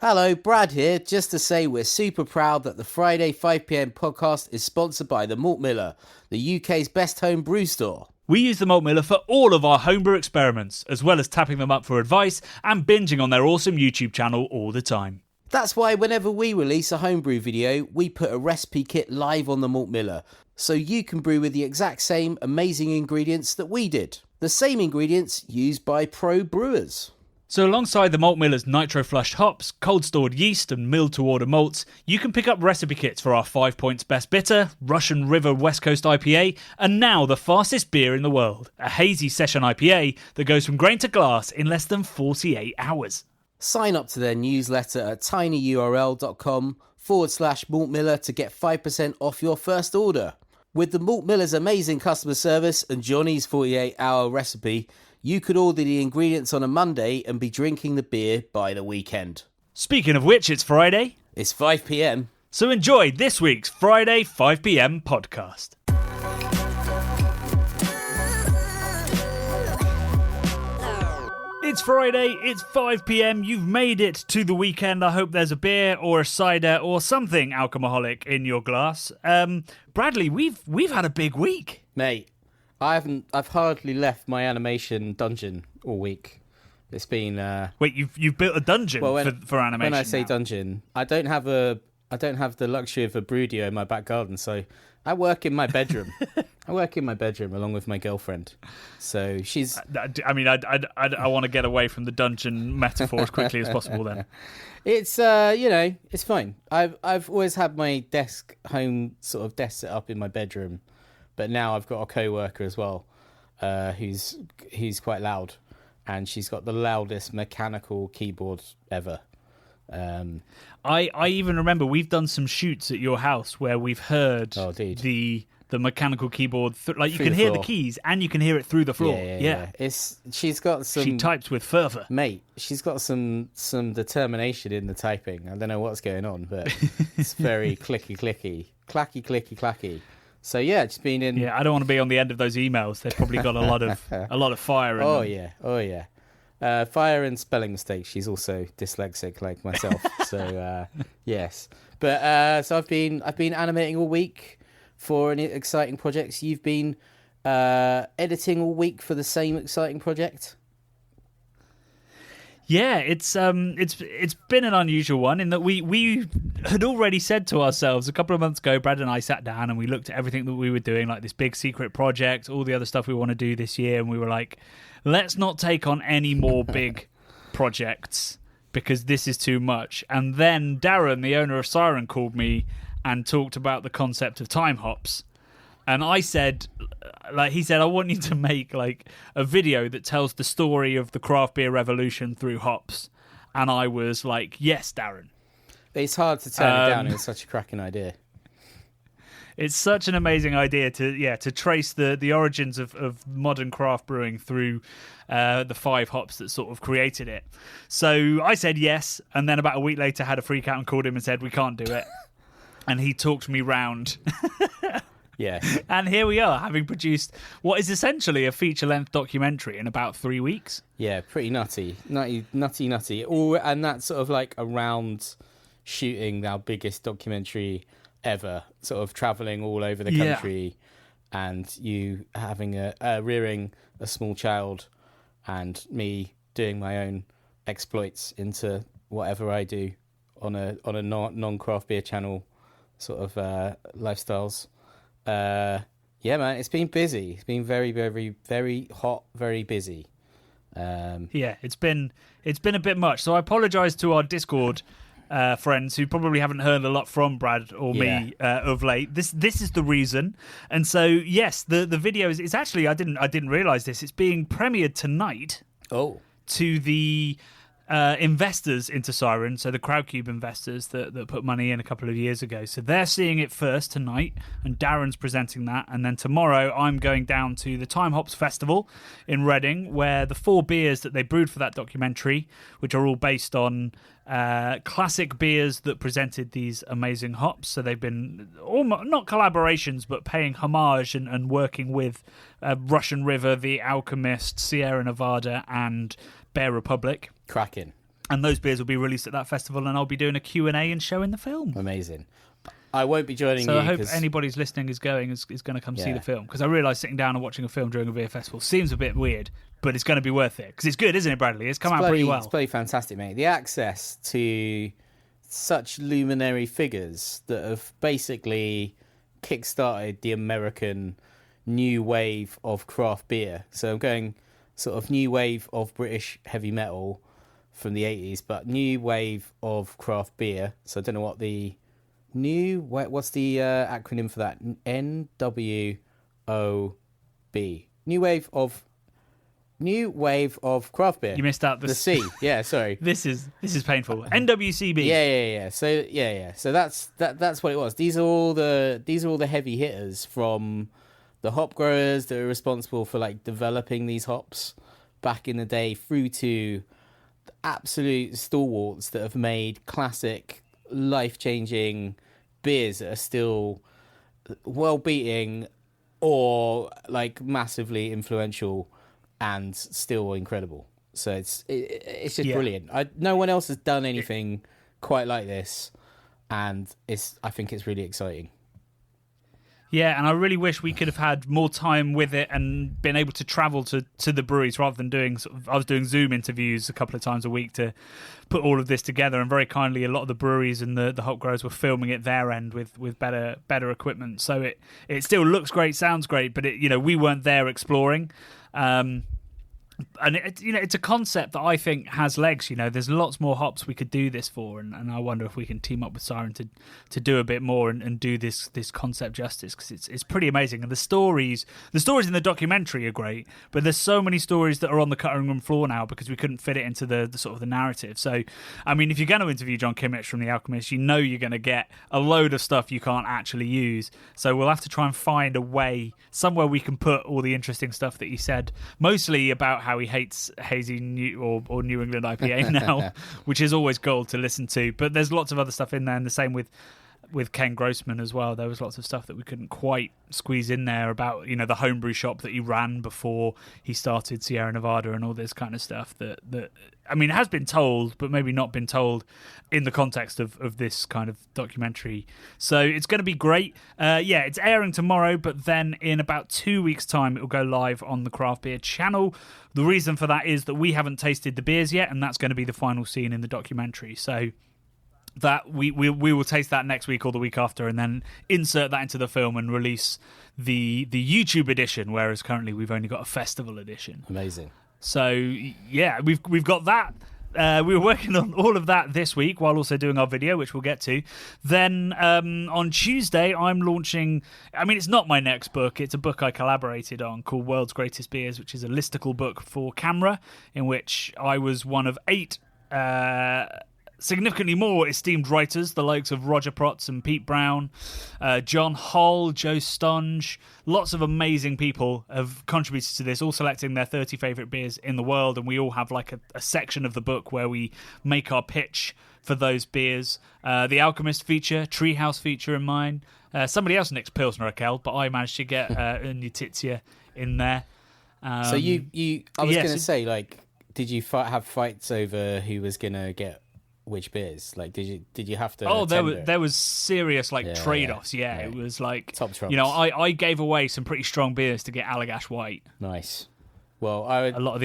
Hello, Brad here, just to say we're super proud that the Friday 5pm podcast is sponsored by the Malt Miller, the UK's best home brew store. We use the Malt Miller for all of our homebrew experiments, as well as tapping them up for advice and binging on their awesome YouTube channel all the time. That's why whenever we release a homebrew video, we put a recipe kit live on the Malt Miller, so you can brew with the exact same amazing ingredients that we did. The same ingredients used by pro brewers. So alongside the Malt Miller's nitro-flushed hops, cold-stored yeast and milled-to-order malts, you can pick up recipe kits for our 5 Points Best Bitter, Russian River West Coast IPA, and now the fastest beer in the world, a hazy session IPA that goes from grain to glass in less than 48 hours. Sign up to their newsletter at tinyurl.com/Malt Miller to get 5% off your first order. With the Malt Miller's amazing customer service and Johnny's 48-hour recipe, you could order the ingredients on a Monday and be drinking the beer by the weekend. Speaking of which, it's Friday. It's 5pm. So enjoy this week's Friday 5pm podcast. It's Friday, it's 5pm, you've made it to the weekend. I hope there's a beer or a cider or something alcoholic in your glass. Bradley, we've had a big week. Mate, I've hardly left my animation dungeon all week. It's been Wait, you've built a dungeon for animation. When I say now. dungeon, I don't have the luxury of a brewdio in my back garden, so I work in my bedroom. I work in my bedroom along with my girlfriend. So she's... I want to get away from the dungeon metaphor as quickly as possible then. It's, it's fine. I've always had my home desk set up in my bedroom, but now I've got a co-worker as well, who's quite loud, and she's got the loudest mechanical keyboard ever. I even remember we've done some shoots at your house where we've heard the mechanical keyboard. You can hear the keys and you can hear it through the floor. Yeah. She's got some. She types with fervour, mate. She's got some determination in the typing. I don't know what's going on, but it's very clacky, clacky. So yeah, it's been in. Yeah, I don't want to be on the end of those emails. They've probably got a lot of fire in them. Oh yeah. Fire and spelling mistakes. She's also dyslexic like myself. So yes, but so I've been animating all week for any exciting projects. You've been editing all week for the same exciting project. Yeah, it's been an unusual one in that we had already said to ourselves a couple of months ago. Brad and I sat down and we looked at everything that we were doing, like this big secret project, all the other stuff we want to do this year, and we were like, let's not take on any more big projects because this is too much. And then Darren, the owner of Siren, called me and talked about the concept of time hops. And I said, he said, I want you to make a video that tells the story of the craft beer revolution through hops. And I was like, yes, Darren. It's hard to turn it down. It's such a cracking idea. It's such an amazing idea to trace the origins of modern craft brewing through the 5 hops that sort of created it. So I said yes, and then about a week later had a freak out and called him and said we can't do it. And he talked me round. Yeah. And here we are, having produced what is essentially a feature-length documentary in about 3 weeks. Yeah, pretty nutty. And that's sort of around shooting our biggest documentary ever, sort of travelling all over the country, and you having rearing a small child, and me doing my own exploits into whatever I do on a non-craft beer channel, sort of lifestyles. Yeah, man, it's been busy. It's been very, very, very hot, very busy. Yeah, it's been a bit much. So I apologise to our Discord friends who probably haven't heard a lot from Brad or me of late. This is the reason. And so yes, the video is actually I didn't realise this. It's being premiered tonight. Oh, to the investors into Siren, so the Crowdcube investors that put money in a couple of years ago. So they're seeing it first tonight, and Darren's presenting that. And then tomorrow I'm going down to the Time Hops Festival in Reading, where the 4 beers that they brewed for that documentary, which are all based on classic beers that presented these amazing hops. So they've been almost, not collaborations, but paying homage and working with Russian River, The Alchemist, Sierra Nevada, and Bear Republic. Cracking. And those beers will be released at that festival, and I'll be doing a Q&A and showing the film. Amazing. I won't be joining you. So I hope anybody's listening is going to come see the film, because I realise sitting down and watching a film during a beer festival seems a bit weird, but it's going to be worth it, because it's good, isn't it, Bradley? It's come out pretty well. It's bloody fantastic, mate. The access to such luminary figures that have basically kickstarted the American new wave of craft beer. So I'm going sort of new wave of British heavy metal from the 80s, but new wave of craft beer. So I don't know what's the acronym for that? NWOB. New wave of craft beer. You missed out the C. Yeah, sorry. This is painful. NWCB. Yeah. So that's what it was. These are all the heavy hitters from the hop growers that are responsible for like developing these hops back in the day, through to the absolute stalwarts that have made classic, life-changing beers that are still well-beating or like massively influential and still incredible. So it's just brilliant. No one else has done anything quite like this, and I think it's really exciting. Yeah, and I really wish we could have had more time with it and been able to travel to the breweries rather than doing I was doing Zoom interviews a couple of times a week to put all of this together, and very kindly a lot of the breweries and the hop growers were filming it their end with better equipment. So it still looks great, sounds great, but we weren't there exploring. And it's a concept that I think has legs. There's lots more hops we could do this for, and I wonder if we can team up with Siren to do a bit more and do this concept justice, because it's pretty amazing. And the stories in the documentary are great, but there's so many stories that are on the cutting room floor now because we couldn't fit it into the sort of the narrative. So, I mean, if you're going to interview John Kimmich from The Alchemist, you're going to get a load of stuff you can't actually use. So we'll have to try and find a way, somewhere we can put all the interesting stuff that he said, mostly about how he hates hazy or New England IPA now, which is always gold to listen to. But there's lots of other stuff in there, and the same with Ken Grossman as well. There was lots of stuff that we couldn't quite squeeze in there about the homebrew shop that he ran before he started Sierra Nevada and all this kind of stuff that I mean, it has been told, but maybe not been told in the context of this kind of documentary. So it's going to be great. It's airing tomorrow, but then in about 2 weeks' time, it will go live on the Craft Beer channel. The reason for that is that we haven't tasted the beers yet, and that's going to be the final scene in the documentary. So that we will taste that next week or the week after, and then insert that into the film and release the YouTube edition, whereas currently we've only got a festival edition. Amazing. So yeah, we've got that. We were working on all of that this week while also doing our video, which we'll get to. Then on Tuesday, I'm launching... I mean, it's not my next book. It's a book I collaborated on called World's Greatest Beers, which is a listicle book for camera, in which I was one of 8... significantly more esteemed writers, the likes of Roger Protz and Pete Brown, John Hull, Joe Stonge. Lots of amazing people have contributed to this, all selecting their 30 favourite beers in the world, and we all have like a section of the book where we make our pitch for those beers. The Alchemist feature, Treehouse feature in mine. Somebody else nicked Pilsner Urquell, but I managed to get Unutitsia in there. So I was going to say, like, did you have fights over who was going to get which beers? Like, did you have to? There was serious trade-offs. Yeah, it was like top trumps. I gave away some pretty strong beers to get Allagash White. Nice. Well, a lot of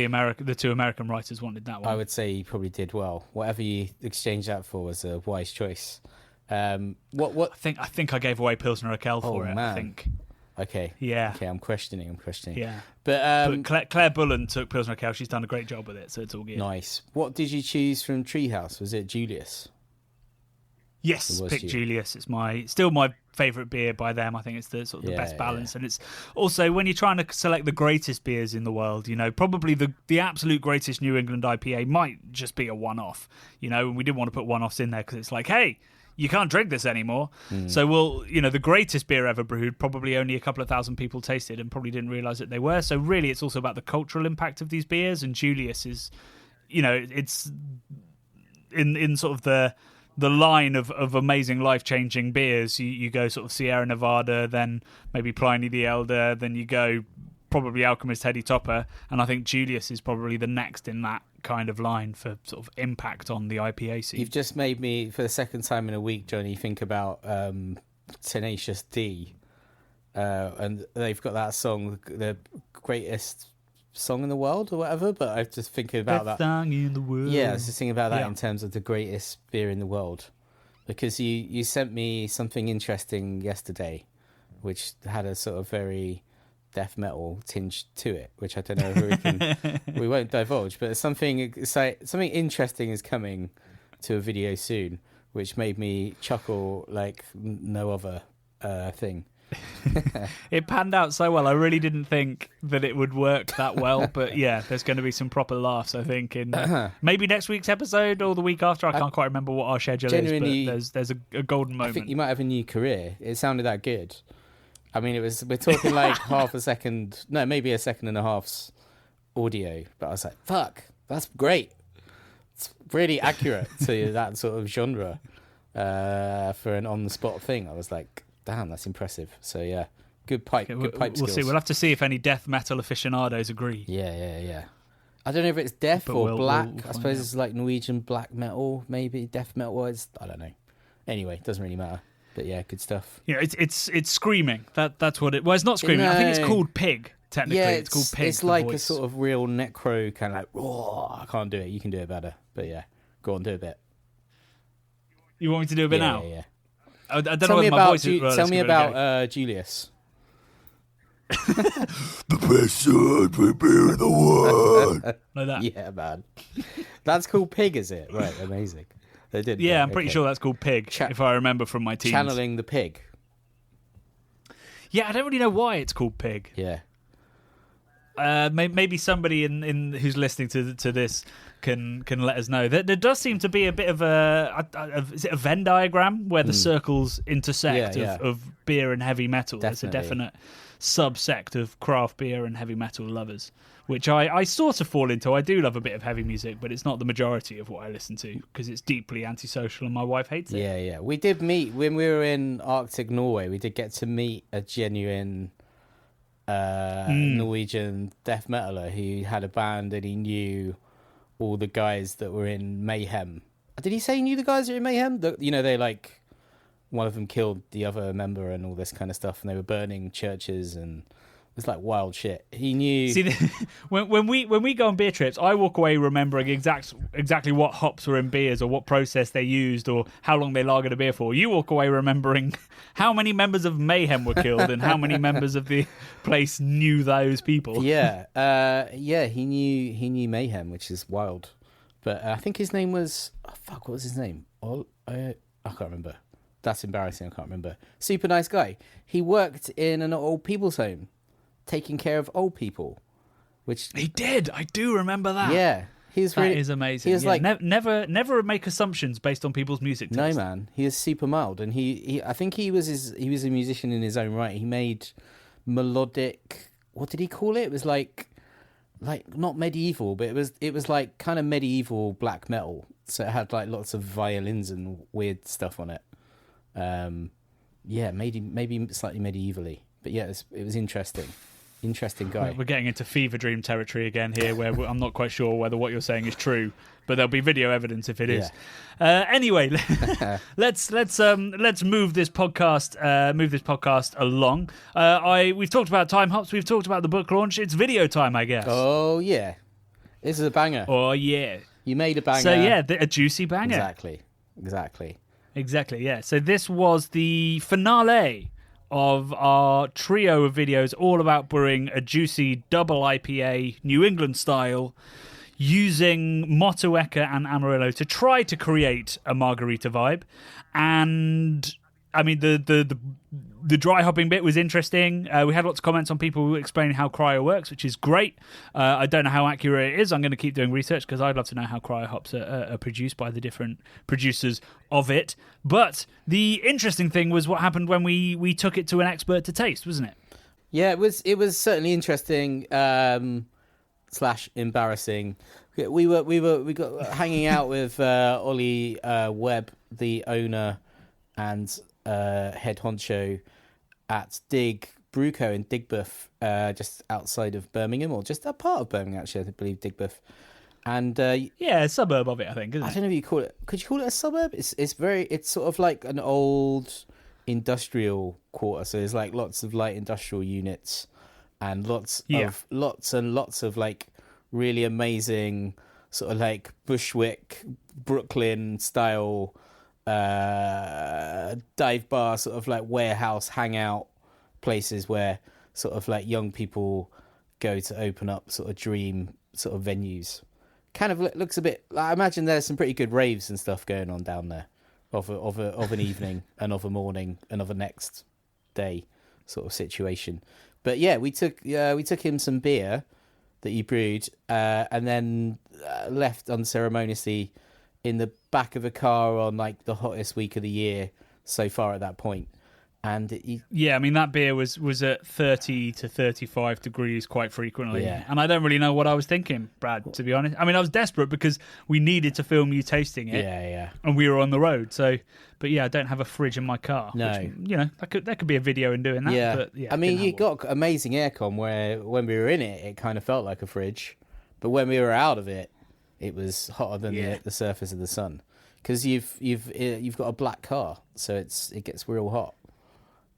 the two American writers wanted that one. I would say you probably did well. Whatever you exchanged that for was a wise choice. What? I think I gave away Pilsner Urquell for it. Man. I think. Okay. Yeah. Okay, I'm questioning. Yeah. But Claire Bullen took Pilsner Urquell. She's done a great job with it, so it's all good. Nice. What did you choose from Treehouse? Was it Julius? Yes, picked Julius. It's still my favourite beer by them. I think it's the sort of the best balance, and it's also when you're trying to select the greatest beers in the world. probably the absolute greatest New England IPA might just be a one-off. And we didn't want to put one-offs in there because it's like, hey, you can't drink this anymore. So the greatest beer ever brewed, probably only a couple of thousand people tasted and probably didn't realise that they were. So really it's also about the cultural impact of these beers, and Julius is, it's in sort of the line of amazing life-changing beers. You go sort of Sierra Nevada, then maybe Pliny the Elder, then you go probably Alchemist Heady Topper, and I think Julius is probably the next in that kind of line for sort of impact on the IPA scene. You've just made me, for the second time in a week, Johnny, think about Tenacious D. And they've got that song, the greatest song in the world or whatever, but I was just thinking about that. Song in the world. Yeah, I was just thinking about that in terms of the greatest beer in the world. Because you sent me something interesting yesterday, which had a sort of very death metal tinge to it, which I don't know if we won't divulge, but something interesting is coming to a video soon, which made me chuckle like no other thing. It panned out so well. I really didn't think that it would work that well, but yeah, there's going to be some proper laughs, I think, in maybe next week's episode or the week after. I can't quite remember what our schedule is, but there's a golden moment. I think you might have a new career. It sounded that good. I mean, we're talking like half a second, no, maybe a second and a half's audio, but I was like, fuck, that's great. It's really accurate to that sort of genre for an on-the-spot thing. I was like, damn, that's impressive. So yeah, good pipe skills. We'll see. We'll have to see if any death metal aficionados agree. Yeah. I don't know if it's death or black. I suppose it's like Norwegian black metal, maybe death metal. I don't know. Anyway, it doesn't really matter. But yeah, good stuff. Yeah, it's screaming. That's what it. Well, it's not screaming. No. I think it's called pig. Technically, yeah, it's called pig. It's like a sort of real necro kind of like. Oh, I can't do it. You can do it better. But yeah, go on, do a bit. You want me to do a bit now? Yeah. I don't know whether my voice is. Tell me about Julius. The best beer in the world. Like that. Yeah, man. That's called pig, is it? Right, amazing. They did. Yeah, I'm pretty sure that's called pig, if I remember from my teens. Channeling the pig. Yeah, I don't really know why it's called pig. Yeah. Maybe somebody in who's listening to this can let us know. There does seem to be a bit of is it a Venn diagram where the circles intersect of beer and heavy metal. Definitely. There's a definite subsect of craft beer and heavy metal lovers, which I sort of fall into. I do love a bit of heavy music, but it's not the majority of what I listen to because it's deeply antisocial and my wife hates it. Yeah. We did meet when we were in Arctic Norway. We did get to meet a genuine Norwegian death metaler who had a band and he knew all the guys that were in Mayhem. Did he say he knew the guys that were in Mayhem? They like one of them killed the other member and all this kind of stuff, and they were burning churches and it was like wild shit. He knew. See, when we go on beer trips, I walk away remembering exactly what hops were in beers or what process they used or how long they lagered a beer for. You walk away remembering how many members of Mayhem were killed and how many members of the place knew those people. Yeah, he knew Mayhem, which is wild. But I think his name was what was his name? I can't remember. That's embarrassing. I can't remember. Super nice guy. He worked in an old people's home, taking care of old people, which he did. I do remember that. Yeah, that is amazing. He was like never make assumptions based on people's music taste. No, man, he is super mild, and he I think he was a musician in his own right. He made melodic. What did he call it? It was like not medieval, but it was like kind of medieval black metal. So it had like lots of violins and weird stuff on it. Maybe slightly medievally, but yeah, it was interesting. Interesting guy. We're getting into fever dream territory again here, where I'm not quite sure whether what you're saying is true, but there'll be video evidence if it is. Anyway, let's move this podcast along. We've talked about time hops. We've talked about the book launch. It's video time, I guess. Oh yeah, this is a banger. Oh yeah, you made a banger. So yeah, a juicy banger. Exactly. Yeah. So this was the finale of our trio of videos all about brewing a juicy double IPA New England style using Motueka and Amarillo to try to create a margarita vibe. And I mean the dry hopping bit was interesting. We had lots of comments on people explaining how cryo works, which is great. I don't know how accurate it is. I'm going to keep doing research because I'd love to know how cryo hops are produced by the different producers of it. But the interesting thing was what happened when we took it to an expert to taste, wasn't it? Yeah, it was certainly interesting / embarrassing. We got hanging out with Ollie Webb, the owner and head honcho at Dig Brewco in Digbeth, just outside of Birmingham, or just a part of Birmingham, actually, I believe, Digbeth. And yeah, a suburb of it, I think. Isn't I it? don't know if you call it. Could you call it a suburb? It's sort of like an old industrial quarter. So there's like lots of light industrial units, and lots and lots of like really amazing sort of like Bushwick, Brooklyn style dive bar, sort of like warehouse hangout places where sort of like young people go to open up sort of dream sort of venues. Kind of looks a bit. I imagine there's some pretty good raves and stuff going on down there, of an evening and of a morning and of a next day sort of situation. But yeah, we took him some beer that he brewed, and then left unceremoniously in the back of a car on like the hottest week of the year so far at that point. And yeah, I mean, that beer was at 30 to 35 degrees quite frequently. Yeah. And I don't really know what I was thinking, Brad, to be honest. I mean, I was desperate because we needed to film you tasting it. Yeah. And we were on the road. So, but yeah, I don't have a fridge in my car. No. Which, you know, there could be a video in doing that. Yeah. But, yeah, I mean, you got amazing aircon where when we were in it, it kind of felt like a fridge. But when we were out of it, it was hotter than the surface of the sun. Because you've got a black car, so it gets real hot.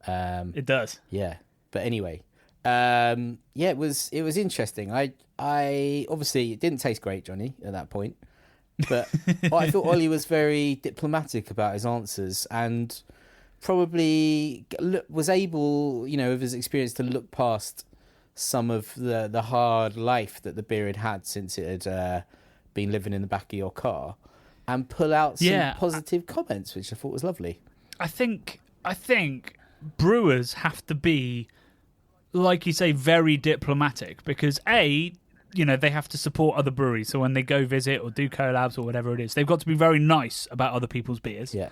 It does. Yeah. But anyway, it was interesting. I obviously it didn't taste great, Johnny, at that point. But I thought Ollie was very diplomatic about his answers and probably was able, you know, with his experience to look past some of the hard life that the beer had since it had been living in the back of your car and pull out some positive comments, which I thought was lovely. I think brewers have to be, like you say, very diplomatic because you know, they have to support other breweries. So when they go visit or do collabs or whatever it is, they've got to be very nice about other people's beers. Yeah.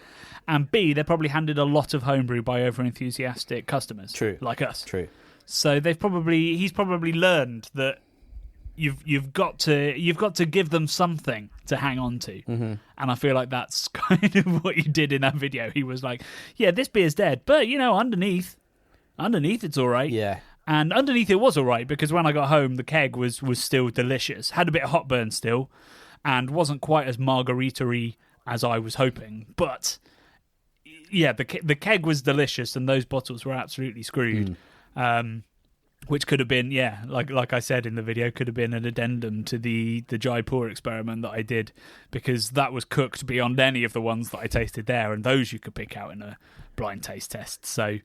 And B, they're probably handed a lot of homebrew by over-enthusiastic customers. True. Like us. True. So he's probably learned that you've got to give them something to hang on to. Mm-hmm. And I feel like that's kind of what you did in that video. He was like, yeah, this beer's dead, but you know, underneath it's all right. Yeah. And underneath it was all right because when I got home, the keg was still delicious. Had a bit of hot burn still and wasn't quite as margarita-y as I was hoping. But yeah, the keg was delicious and those bottles were absolutely screwed. Which could have been, like I said in the video, could have been an addendum to the Jaipur experiment that I did because that was cooked beyond any of the ones that I tasted there, and those you could pick out in a blind taste test. So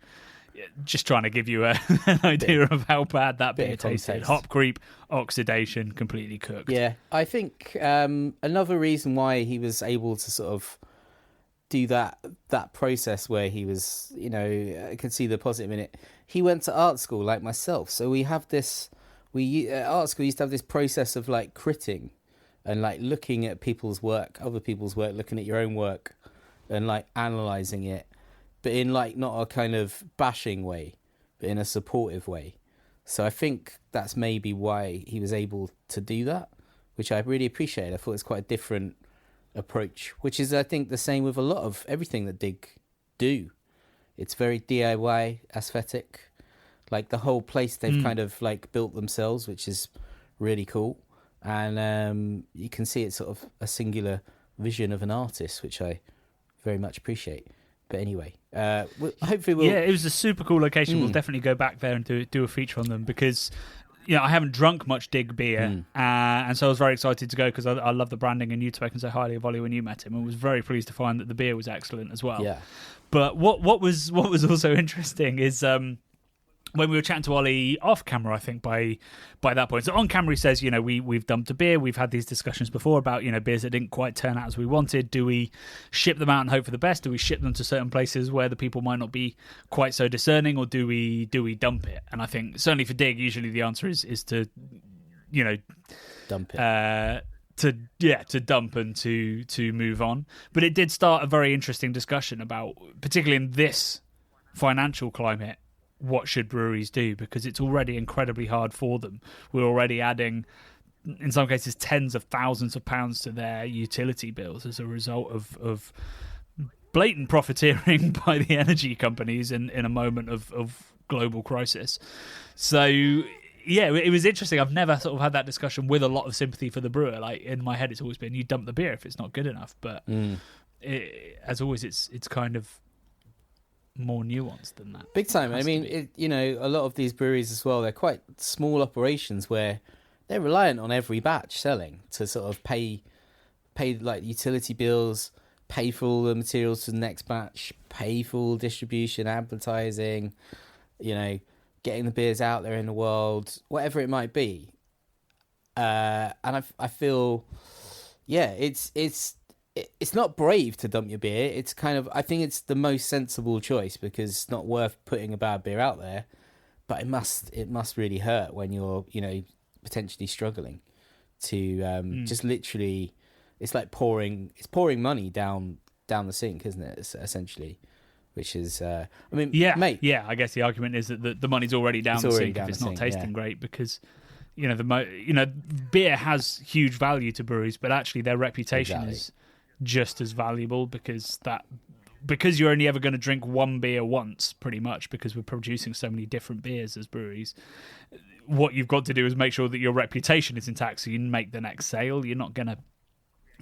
just trying to give you an idea of how bad that beer tasted. Hop creep, oxidation, completely cooked. Yeah, I think another reason why he was able to sort of do that process where he was, you know, I could see the positive in it. He went to art school like myself, so we have this. At art school used to have this process of like critting, and like looking at people's work, other people's work, looking at your own work, and like analysing it, but in like not a kind of bashing way, but in a supportive way. So I think that's maybe why he was able to do that, which I really appreciated. I thought it's quite a different approach, which is I think the same with a lot of everything that Dig do. It's very DIY aesthetic, like the whole place they've kind of like built themselves, which is really cool. And you can see it's sort of a singular vision of an artist, which I very much appreciate. But anyway, hopefully we'll... Yeah, it was a super cool location. We'll definitely go back there and do a feature on them because, you know, I haven't drunk much Dig beer, and so I was very excited to go because I love the branding and you'd spoken so highly of Ollie when you met him, and was very pleased to find that the beer was excellent as well. Yeah. But what was also interesting is when we were chatting to Ollie off camera, I think by that point. So on camera he says, you know, we've dumped a beer. We've had these discussions before about, you know, beers that didn't quite turn out as we wanted. Do we ship them out and hope for the best? Do we ship them to certain places where the people might not be quite so discerning, or do we dump it? And I think certainly for Dig, usually the answer is to, you know, dump it. To dump and to move on. But it did start a very interesting discussion about, particularly in this financial climate, what should breweries do, because it's already incredibly hard for them. We're already adding, in some cases, tens of thousands of pounds to their utility bills as a result of blatant profiteering by the energy companies in a moment of global crisis. So it was interesting. I've never sort of had that discussion with a lot of sympathy for the brewer. Like in my head, it's always been you dump the beer if it's not good enough. But as always, it's kind of more nuanced than that. Big time. I mean, a lot of these breweries as well, they're quite small operations where they're reliant on every batch selling to sort of pay like utility bills, pay for all the materials for the next batch, pay for all distribution, advertising, getting the beers out there in the world, whatever it might be. And I feel, it's not brave to dump your beer. It's kind of, I think it's the most sensible choice because it's not worth putting a bad beer out there, but it must really hurt when you're, potentially struggling to just literally, it's like pouring money down the sink, isn't it? Essentially, which is, mate. Yeah, I guess the argument is that the money's already down the sink if it's not tasting great because, beer has huge value to breweries, but actually their reputation is just as valuable because you're only ever going to drink one beer once, pretty much, because we're producing so many different beers as breweries. What you've got to do is make sure that your reputation is intact so you can make the next sale. You're not going to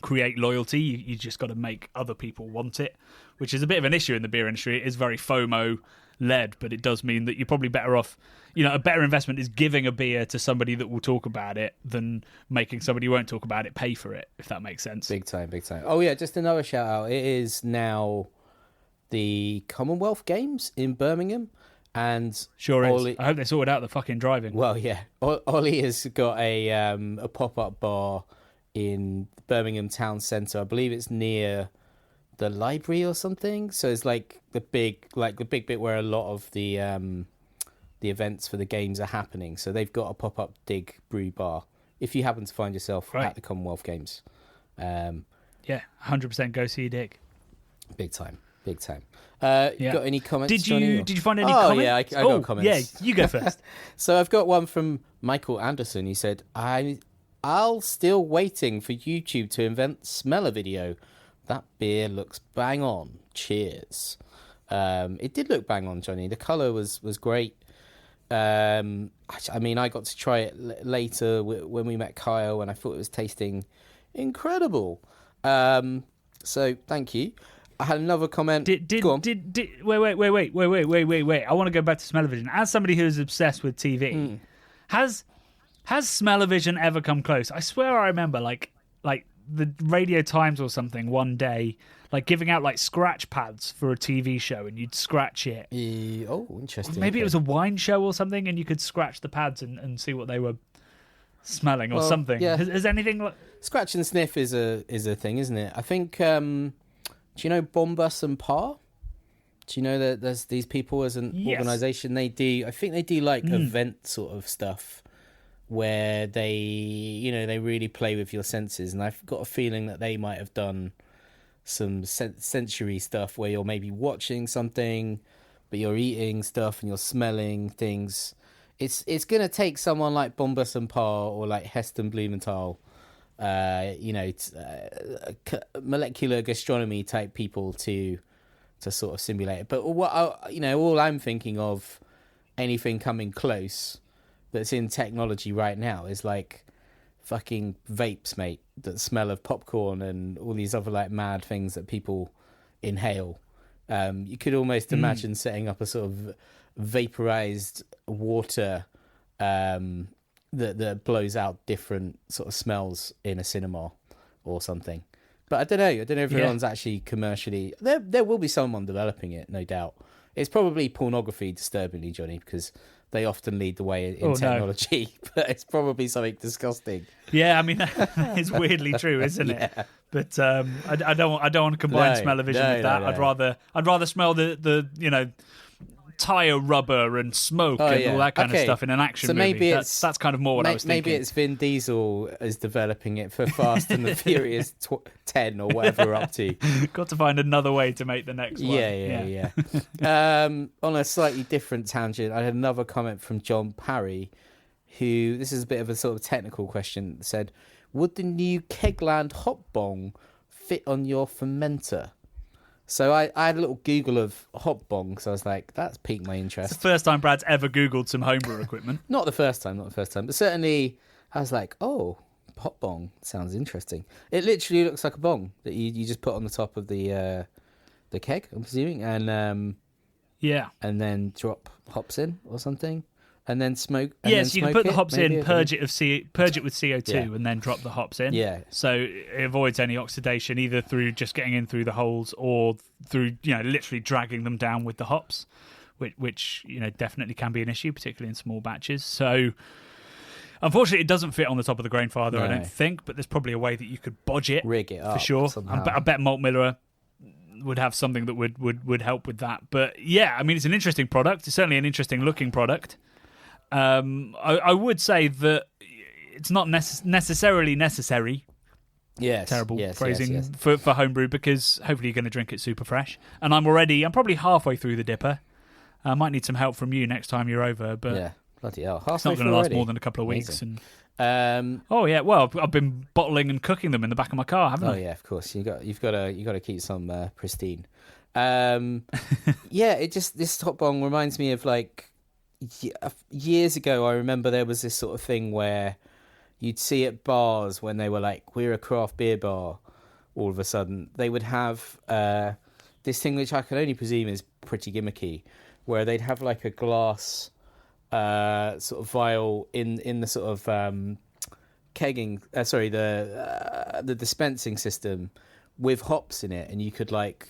create loyalty. You just got to make other people want it, which is a bit of an issue in the beer industry. It is very FOMO led, but it does mean that you're probably better off, a better investment is giving a beer to somebody that will talk about it than making somebody who won't talk about it pay for it, if that makes sense. Big time. Oh yeah, just another shout out. It is now the Commonwealth Games in Birmingham. And sure is. I hope they sorted out the fucking driving. Well, yeah. Ollie has got a pop-up bar in Birmingham town centre. I believe it's near the library or something. So it's like the big bit where a lot of the events for the games are happening. So they've got a pop-up dig brew bar. If you happen to find yourself at the Commonwealth Games, 100% go see a dig. Big time. Got any comments? Did Johnny, you find any comments? Yeah, I got comments. Yeah, you go first. So I've got one from Michael Anderson. He said, I'll still waiting for YouTube to invent smell video. That beer looks bang on. Cheers. It did look bang on, Johnny. The colour was great. I got to try it later when we met Kyle, and I thought it was tasting incredible. So thank you. I had another comment. Wait. I want to go back to smell-o-vision. As somebody who is obsessed with TV, has smell-o-vision ever come close? I swear I remember like the Radio Times or something one day, like giving out like scratch pads for a TV show, and you'd scratch it. Interesting. Maybe it was a wine show or something, and you could scratch the pads and see what they were smelling or something. Yeah. Has anything like scratch and sniff is a thing, isn't it? I think. Do you know Bombus and Par? Do you know that there's these people as an organisation? I think they do like event sort of stuff where they really play with your senses. And I've got a feeling that they might have done some sensory stuff where you're maybe watching something, but you're eating stuff and you're smelling things. It's going to take someone like Bombus and Par or like Heston Blumenthal, molecular gastronomy type people to sort of simulate it. But all I'm thinking of, anything coming close that's in technology right now is like fucking vapes, mate, that smell of popcorn and all these other like mad things that people inhale. You could almost imagine setting up a sort of vaporized water that blows out different sort of smells in a cinema or something. But I don't know if anyone's actually commercially... There will be someone developing it, no doubt. It's probably pornography, disturbingly, Johnny, because they often lead the way in technology. No. But it's probably something disgusting. Yeah, I mean, it's weirdly true, isn't it? But I don't want to combine smell-o-vision with that. No. I'd rather smell the tire rubber and smoke and all that kind of stuff in an action movie. Maybe that's kind of more what I was thinking. Maybe it's Vin Diesel is developing it for Fast and the Furious 10 or whatever we're up to. Got to find another way to make the next one. Yeah. On a slightly different tangent, I had another comment from John Parry, who, this is a bit of a sort of technical question, said, would the new Kegland hop bong fit on your fermenter? So I had a little Google of hop bong, so I was like, that's piqued my interest. It's the first time Brad's ever Googled some homebrew equipment. Not the first time, but certainly I was like, oh, hop bong sounds interesting. It literally looks like a bong that you just put on the top of the keg, I'm presuming, and and then drop hops in or something, and then smoke. And yes, then you can smoke put the hops in, purge it with CO2, Yeah. and then drop the hops in. Yeah. So it avoids any oxidation, either through just getting in through the holes or through literally dragging them down with the hops, which definitely can be an issue, particularly in small batches. So unfortunately, it doesn't fit on the top of the grain father, I don't think, but there's probably a way that you could bodge it, rig it up for sure. somehow. I bet Malt Miller would have something that would help with that. But yeah, I mean, it's an interesting product. It's certainly an interesting looking product. I would say that it's not necessarily necessary. Yes. Terrible phrasing yes. For homebrew, because hopefully you're going to drink it super fresh. And I'm probably halfway through the dipper. I might need some help from you next time you're over, but Yeah, bloody hell. it's not going to last more than a couple of weeks. Amazing. And oh yeah, well, I've been bottling and cooking them in the back of my car, haven't I? Oh yeah, of course. You've got to keep some pristine. Yeah, this hop bong reminds me of like years ago. I remember there was this sort of thing where you'd see at bars when they were like, we're a craft beer bar. All of a sudden, they would have this thing which I can only presume is pretty gimmicky, where they'd have like a glass sort of vial in the sort of kegging, the dispensing system with hops in it, and you could like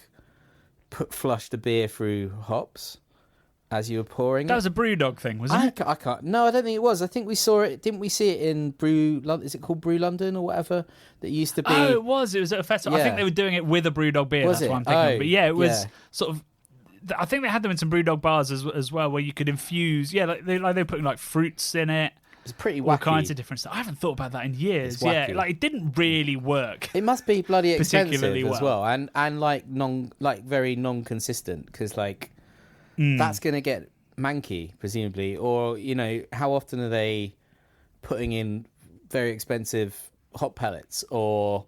flush the beer through hops as you were pouring That it. was a Brewdog thing, wasn't it? I can't. No, I don't think it was. I think we saw it. Didn't we see it in Brew? Is it called Brew London or whatever? That used to be. Oh, it was. It was at a festival. I Yeah. think they were doing it with a Brewdog beer. Was That's it? what I'm thinking. Oh, But yeah, it was yeah. sort of. I think they had them in some Brewdog bars as well, where you could infuse. Yeah, they were putting like fruits in it. It's pretty All wacky. kinds of different stuff. I haven't thought about that in years. It's Yeah, wacky. like it didn't really work. It must be bloody expensive Particularly as well, and very non-consistent, because like that's gonna get manky presumably, or how often are they putting in very expensive hot pellets or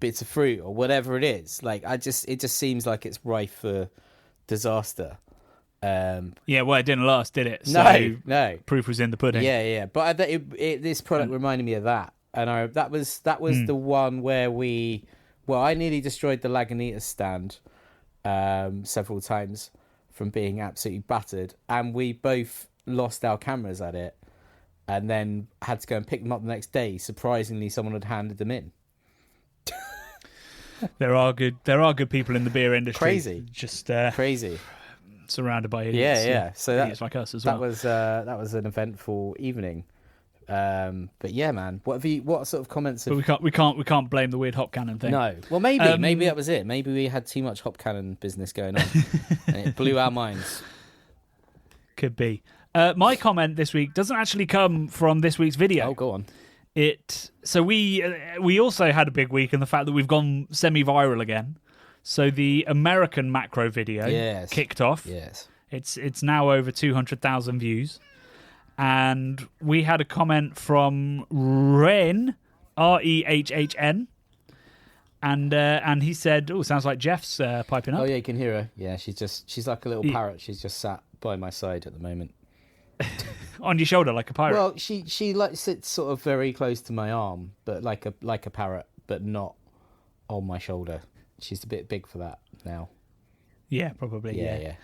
bits of fruit or whatever it is? Like it just seems like it's rife for disaster. Yeah, well, it didn't last, did it? So No. proof was in the pudding. Yeah. But this product reminded me of that, and that was the one where I nearly destroyed the Lagunitas stand several times from being absolutely battered, and we both lost our cameras at it, and then had to go and pick them up the next day. Surprisingly, someone had handed them in. There are good people in the beer industry. Crazy. Just Crazy. surrounded by idiots. Yeah. So idiots like us as well. that was an eventful evening. But yeah, man, what sort of comments? But we can't blame the weird hop cannon thing. No. Well, maybe that was it. Maybe we had too much hop cannon business going on, and it blew our minds. Could be. My comment this week doesn't actually come from this week's video. Oh, go on. So we also had a big week in the fact that we've gone semi-viral again. So the American macro video kicked off. Yes. It's now over 200,000 views. And we had a comment from Rehn, Rehhn, and he said, "Oh, sounds like Jeff's piping up." Oh yeah, you can hear her. Yeah, she's like a little parrot. She's just sat by my side at the moment. On your shoulder like a pirate. Well, she like sits sort of very close to my arm, but like a parrot, but not on my shoulder. She's a bit big for that now. Yeah, probably. Yeah.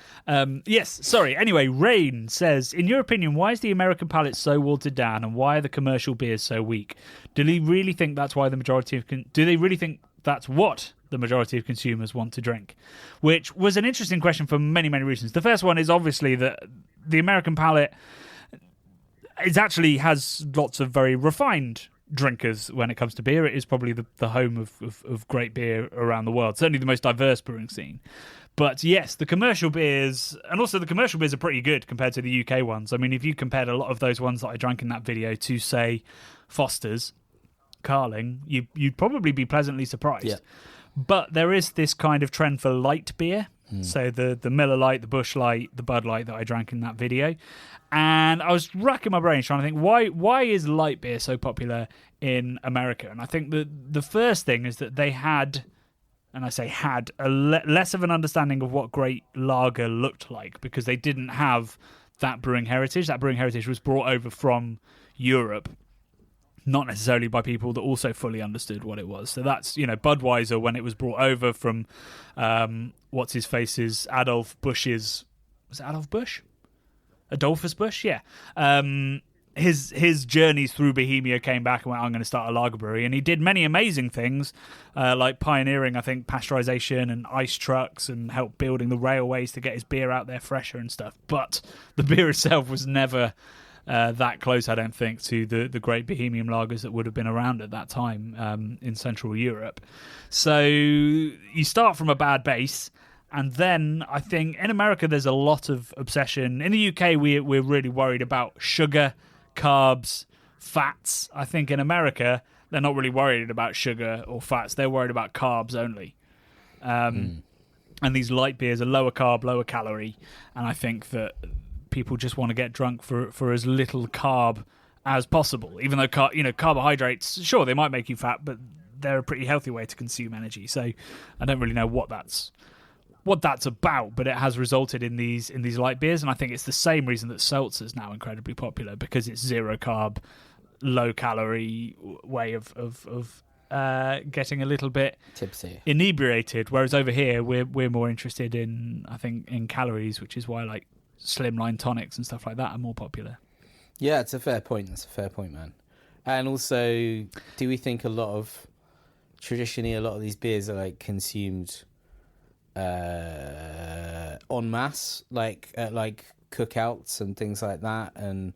Yes, sorry. Anyway, Rain says, in your opinion, why is the American palate so watered down, and why are the commercial beers so weak? Do they really think that's what the majority of consumers want to drink? Which was an interesting question for many, many reasons. The first one is obviously that the American palate has lots of very refined drinkers when it comes to beer. It is probably the home of great beer around the world, certainly the most diverse brewing scene. But yes, the commercial beers are pretty good compared to the UK ones. I mean, if you compared a lot of those ones that I drank in that video to, say, Foster's, Carling, you'd probably be pleasantly surprised. Yeah. But there is this kind of trend for light beer. So the Miller Lite, the Busch Light, the Bud Light that I drank in that video. And I was racking my brains trying to think, why is light beer so popular in America? And I think the first thing is that they had and I say had, less of an understanding of what great lager looked like, because they didn't have that brewing heritage. That brewing heritage was brought over from Europe, not necessarily by people that also fully understood what it was. So that's, Budweiser, when it was brought over from what's-his-face's Adolf Busch's... Was it Adolf Busch? Adolphus Busch? Yeah. His journeys through Bohemia came back and went, I'm going to start a lager brewery. And he did many amazing things, like pioneering, I think, pasteurization and ice trucks, and helped building the railways to get his beer out there fresher and stuff. But the beer itself was never that close, I don't think, to the great Bohemian lagers that would have been around at that time in Central Europe. So you start from a bad base. And then I think in America there's a lot of obsession. In the UK we're really worried about sugar, carbs, fats. I think in America they're not really worried about sugar or fats. They're worried about carbs only. And these light beers are lower carb, lower calorie. And I think that people just want to get drunk for as little carb as possible. Even though carbohydrates, sure, they might make you fat, but they're a pretty healthy way to consume energy. So I don't really know what that's about, but it has resulted in these light beers, and I think it's the same reason that seltzer is now incredibly popular, because it's zero carb, low calorie way of getting a little bit tipsy, inebriated. Whereas over here we're more interested in, I think, in calories, which is why like slimline tonics and stuff like that are more popular. Yeah, it's a fair point. That's a fair point, man. And also, do we think traditionally a lot of these beers are like consumed en masse, like at like cookouts and things like that, and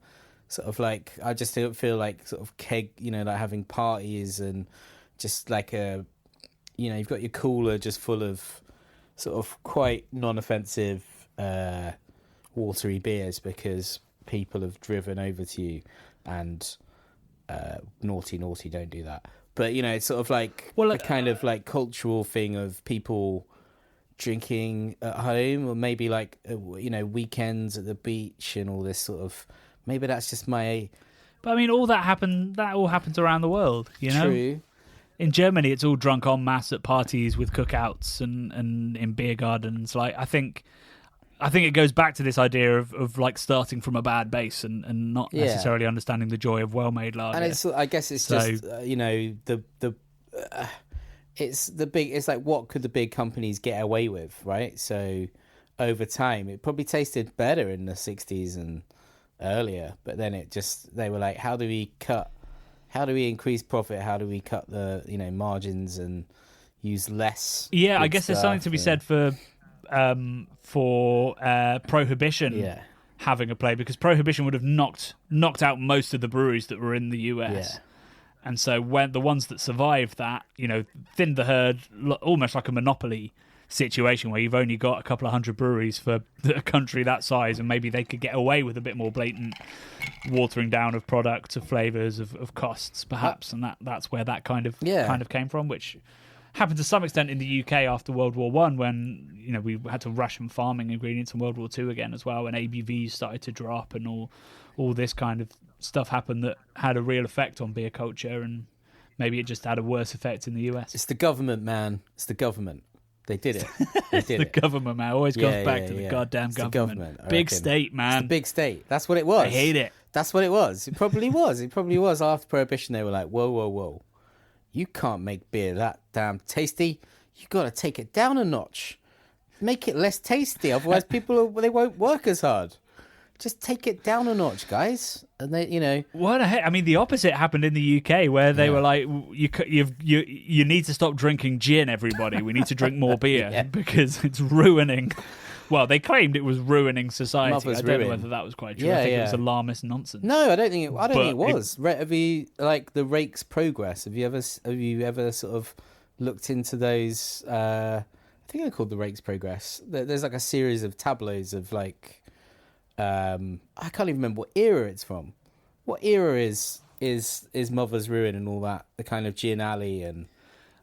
sort of like, I just feel like sort of keg, like having parties, and just like you've got your cooler just full of sort of quite non-offensive watery beers because people have driven over to you, and naughty, don't do that. But it's sort of like a kind of like cultural thing of people drinking at home, or maybe like weekends at the beach and all this sort of. Maybe that's just my. But I mean, all that all happens around the world. True. In Germany, it's all drunk en masse at parties with cookouts and in beer gardens. Like I think it goes back to this idea of like starting from a bad base and not necessarily understanding the joy of well-made lager. And I guess it's just it's like, what could the big companies get away with, right? So over time, it probably tasted better in the 60s and earlier, but then they were like, how do we increase profit? How do we cut the, margins and use less? Yeah, I guess there's something to be said for prohibition having a play, because prohibition would have knocked out most of the breweries that were in the US. Yeah. And so when the ones that survived that, thinned the herd, almost like a monopoly situation where you've only got a couple of hundred breweries for a country that size, and maybe they could get away with a bit more blatant watering down of products, of flavors, of costs, perhaps. And that's where that kind of came from, which happened to some extent in the UK after World War One, when we had to ration farming ingredients, in World War Two again as well, when ABVs started to drop and all this kind of stuff happened that had a real effect on beer culture, and maybe it just had a worse effect in the US. It's the government, man. It's the government. They did it. They did the government, man. Always goes back to the goddamn government. Big state, man. It's the big state. That's what it was. I hate it. That's what it was. It probably was. It probably was. After Prohibition, they were like, whoa. You can't make beer that damn tasty. You got to take it down a notch. Make it less tasty. Otherwise, they won't work as hard. Just take it down a notch, guys. And they, What the heck? I mean, the opposite happened in the UK, where they were like, you need to stop drinking gin, everybody. We need to drink more beer because it's ruining. Well, they claimed it was ruining society. I don't know whether that was quite true. I think it was alarmist nonsense. No, I don't think it was. Have you, like, the Rake's Progress? Have you ever sort of looked into those? I think they're called the Rake's Progress. There's like a series of tableaus of like. I can't even remember what era it's from. What era is Mother's Ruin and all that? The kind of Gin Alley and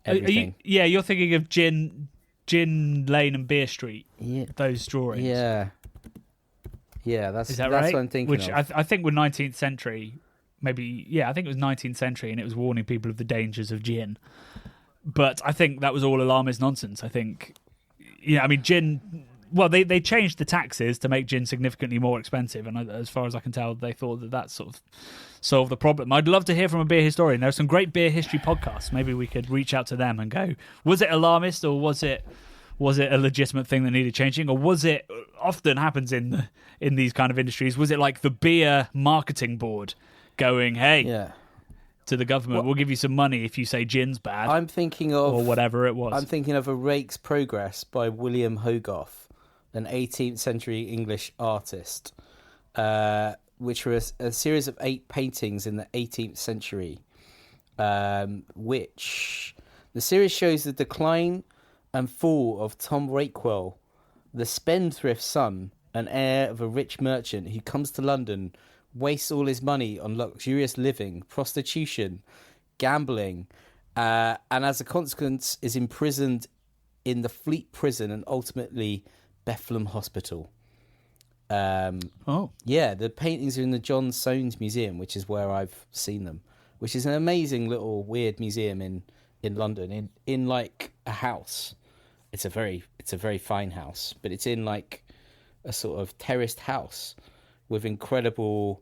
everything. You're thinking of Gin Lane and Beer Street. Yeah, those drawings. Yeah, that's right? What I'm thinking. Which of. I think were 19th century. Maybe I think it was 19th century, and it was warning people of the dangers of gin. But I think that was all alarmist nonsense. I think, gin. Well, they changed the taxes to make gin significantly more expensive, and as far as I can tell, they thought that sort of solved the problem. I'd love to hear from a beer historian. There's some great beer history podcasts. Maybe we could reach out to them and go, was it alarmist, or was it a legitimate thing that needed changing, or was it, often happens in these kind of industries, was it like the beer marketing board going, hey, to the government, we'll give you some money if you say gin's bad. I'm thinking of, or whatever it was. I'm thinking of A Rake's Progress by William Hogarth, an 18th century English artist, which were a series of 8 paintings in the 18th century, which the series shows the decline and fall of Tom Rakewell, the spendthrift son and heir of a rich merchant who comes to London, wastes all his money on luxurious living, prostitution, gambling, and as a consequence is imprisoned in the Fleet Prison and ultimately Bethlem Hospital. The paintings are in the John Soanes Museum, which is where I've seen them, which is an amazing little weird museum in London, in like a house. It's a very fine house, but it's in like a sort of terraced house with an incredible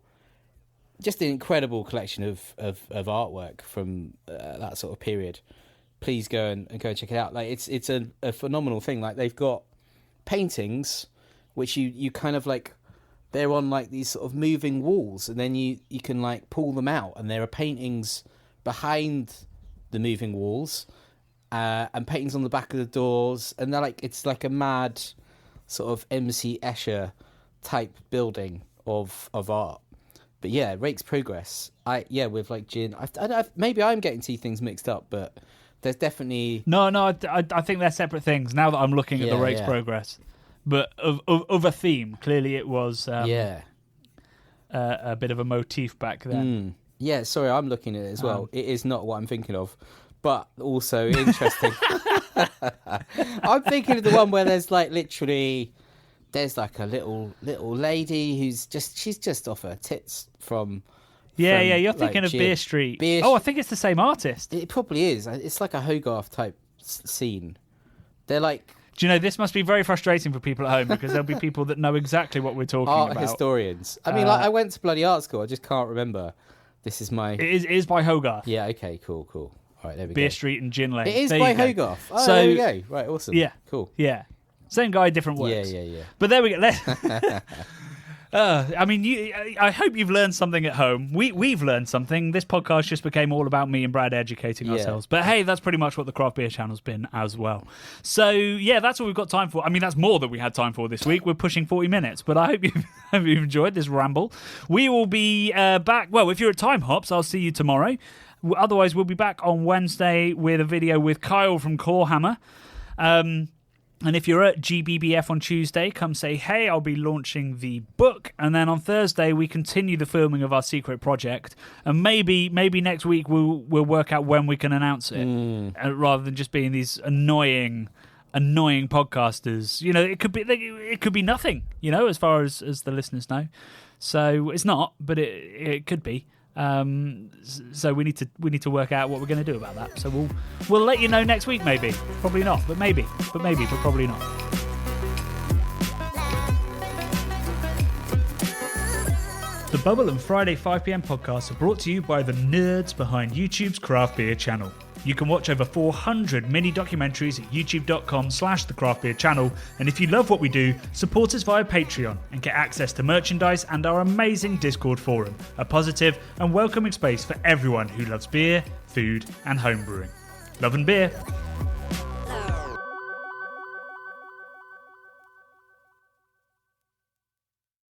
collection of artwork from that sort of period. Please go and check it out. Like it's a phenomenal thing. Like they've got paintings which you kind of like, they're on like these sort of moving walls, and then you can like pull them out, and there are paintings behind the moving walls, and paintings on the back of the doors, and they're like, it's like a mad sort of MC Escher type building of art. But yeah, Rake's Progress. With like gin. Maybe I'm getting two things mixed up, but there's definitely no. I think they're separate things. Now that I'm looking at the Rake's Progress, but of a theme. Clearly, it was a bit of a motif back then. Yeah, sorry, I'm looking at it as well. It is not what I'm thinking of, but also interesting. I'm thinking of the one where there's like literally. There's like a little lady she's just off her tits from. You're thinking of Beer Street. I think it's the same artist. It probably is. It's like a Hogarth type scene. They're like. Do you know, this must be very frustrating for people at home, because there'll be people that know exactly what we're talking about. Art historians. I mean, I went to bloody art school. I just can't remember. This is my. It is by Hogarth. Yeah. Okay. Cool. All right. There we go. Beer Street and Gin Lane. It is by Hogarth. Oh, so, there we go. Right. Awesome. Yeah. Cool. Yeah. Same guy, different works. Yeah. But there we go. I hope you've learned something at home. We've learned something. This podcast just became all about me and Brad educating ourselves. But hey, that's pretty much what the Craft Beer Channel's been as well. So yeah, that's all we've got time for. I mean, that's more than we had time for this week. We're pushing 40 minutes. But I hope you've enjoyed this ramble. We will be back. Well, if you're at Time Hops, I'll see you tomorrow. Otherwise, we'll be back on Wednesday with a video with Kyle from Corehammer. And if you're at GBBF on Tuesday, come say, hey, I'll be launching the book. And then on Thursday, we continue the filming of our secret project. And maybe next week we'll work out when we can announce it, rather than just being these annoying podcasters. You know, it could be nothing, you know, as far as the listeners know. So it's not, but it could be. So we need to work out what we're going to do about that. So we'll let you know next week, maybe. Probably not, but maybe, but probably not. The Bubble and Friday 5pm podcasts are brought to you by the nerds behind YouTube's Craft Beer Channel. You can watch over 400 mini documentaries at youtube.com/The Craft Beer Channel. And if you love what we do, support us via Patreon and get access to merchandise and our amazing Discord forum, a positive and welcoming space for everyone who loves beer, food, and homebrewing. Love and beer.